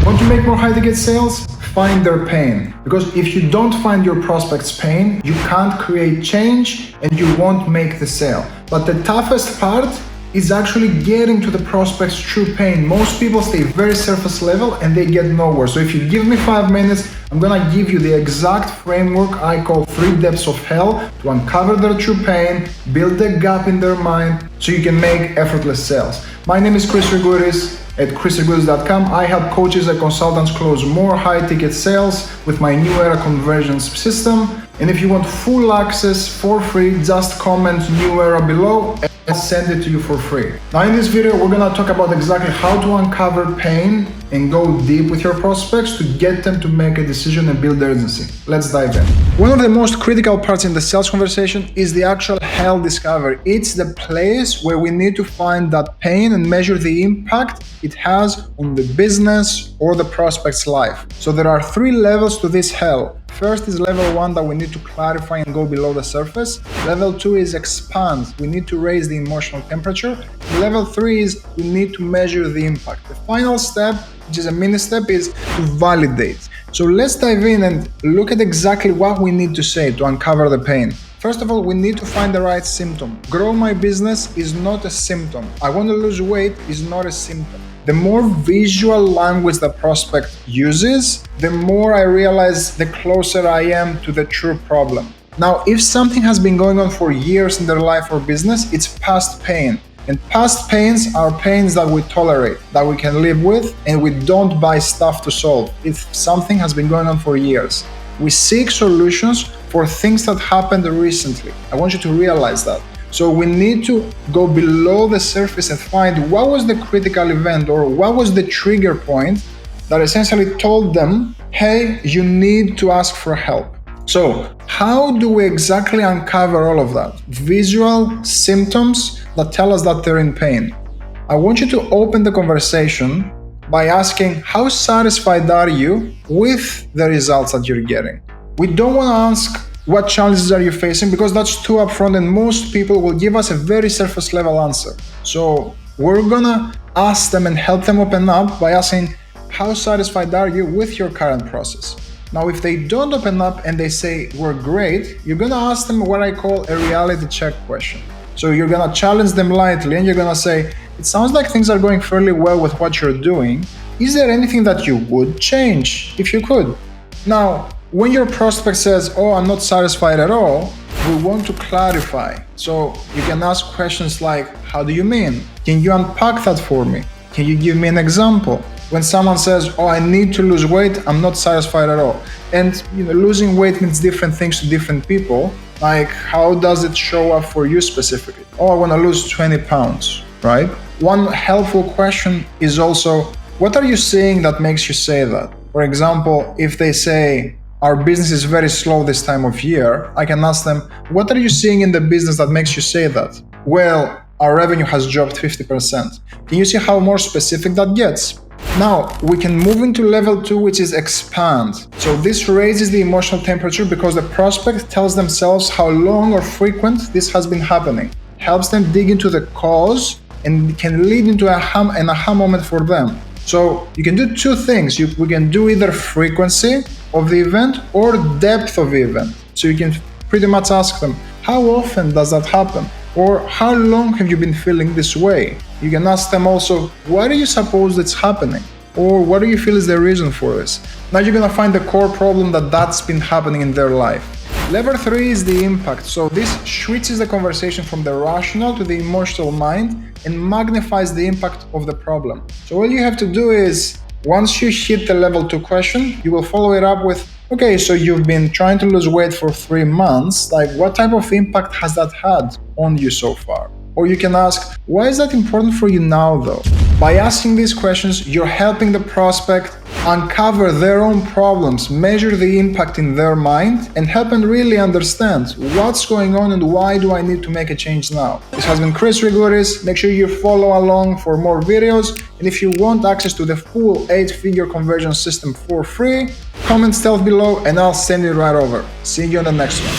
Want to make more high-ticket sales? Find their pain. Because if you don't find your prospect's pain, you can't create change and you won't make the sale. But the toughest part is actually getting to the prospect's true pain. Most people stay very surface level and they get nowhere. So if you give me 5 minutes, I'm gonna give you the exact framework I call 3 depths of hell to uncover their true pain, build a gap in their mind so you can make effortless sales. My name is Chris Rigouris. At chrisrigouris.com, I help coaches and consultants close more high-ticket sales with my new era conversions system. And if you want full access for free, just comment new era below and I'll send it to you for free. Now in this video, we're gonna talk about exactly how to uncover pain and go deep with your prospects to get them to make a decision and build urgency. Let's dive in. One of the most critical parts in the sales conversation is the actual hell discovery. It's the place where we need to find that pain and measure the impact it has on the business or the prospect's life. So there are 3 levels to this hell. First is level 1 that we need to clarify and go below the surface. Level 2 is expand. We need to raise the emotional temperature. Level 3 is we need to measure the impact. The final step, which is a mini step, is to validate. So let's dive in and look at exactly what we need to say to uncover the pain. First of all, we need to find the right symptom. Grow my business is not a symptom. I want to lose weight is not a symptom. The more visual language the prospect uses, the more I realize the closer I am to the true problem. Now, if something has been going on for years in their life or business, it's past pain. And past pains are pains that we tolerate, that we can live with, and we don't buy stuff to solve. If something has been going on for years, we seek solutions for things that happened recently. I want you to realize that. So we need to go below the surface and find what was the critical event or what was the trigger point that essentially told them, hey, you need to ask for help. So how do we exactly uncover all of that? Visual symptoms that tell us that they're in pain. I want you to open the conversation by asking, how satisfied are you with the results that you're getting? We don't want to ask, what challenges are you facing? Because that's too upfront and most people will give us a very surface level answer. So we're gonna ask them and help them open up by asking, how satisfied are you with your current process? Now, if they don't open up and they say, we're great, you're gonna ask them what I call a reality check question. So you're gonna challenge them lightly and you're gonna say, it sounds like things are going fairly well with what you're doing. Is there anything that you would change if you could? Now, when your prospect says, oh, I'm not satisfied at all, we want to clarify. So you can ask questions like, how do you mean? Can you unpack that for me? Can you give me an example? When someone says, oh, I need to lose weight, I'm not satisfied at all. And losing weight means different things to different people. Like, how does it show up for you specifically? Oh, I want to lose 20 pounds, right? One helpful question is also, what are you seeing that makes you say that? For example, if they say, our business is very slow this time of year, I can ask them, what are you seeing in the business that makes you say that? Well, our revenue has dropped 50%. Can you see how more specific that gets? Now, we can move into level 2, which is expand. So this raises the emotional temperature because the prospect tells themselves how long or frequent this has been happening. Helps them dig into the cause and can lead into an aha moment for them. So you can do 2 things. We can do either frequency of the event or depth of the event. So you can pretty much ask them, how often does that happen? Or how long have you been feeling this way? You can ask them also, why do you suppose it's happening? Or what do you feel is the reason for this? Now you're gonna find the core problem that's been happening in their life. Level 3 is the impact. So this switches the conversation from the rational to the emotional mind and magnifies the impact of the problem. So all you have to do is, once you hit the level 2 question, you will follow it up with, okay, so you've been trying to lose weight for 3 months. Like, what type of impact has that had on you so far? Or you can ask, why is that important for you now though? By asking these questions, you're helping the prospect uncover their own problems, measure the impact in their mind, and help them really understand what's going on and why do I need to make a change now. This has been Chris Rigouris. Make sure you follow along for more videos. And if you want access to the full 8-figure conversion system for free, comment stealth below and I'll send it right over. See you on the next one.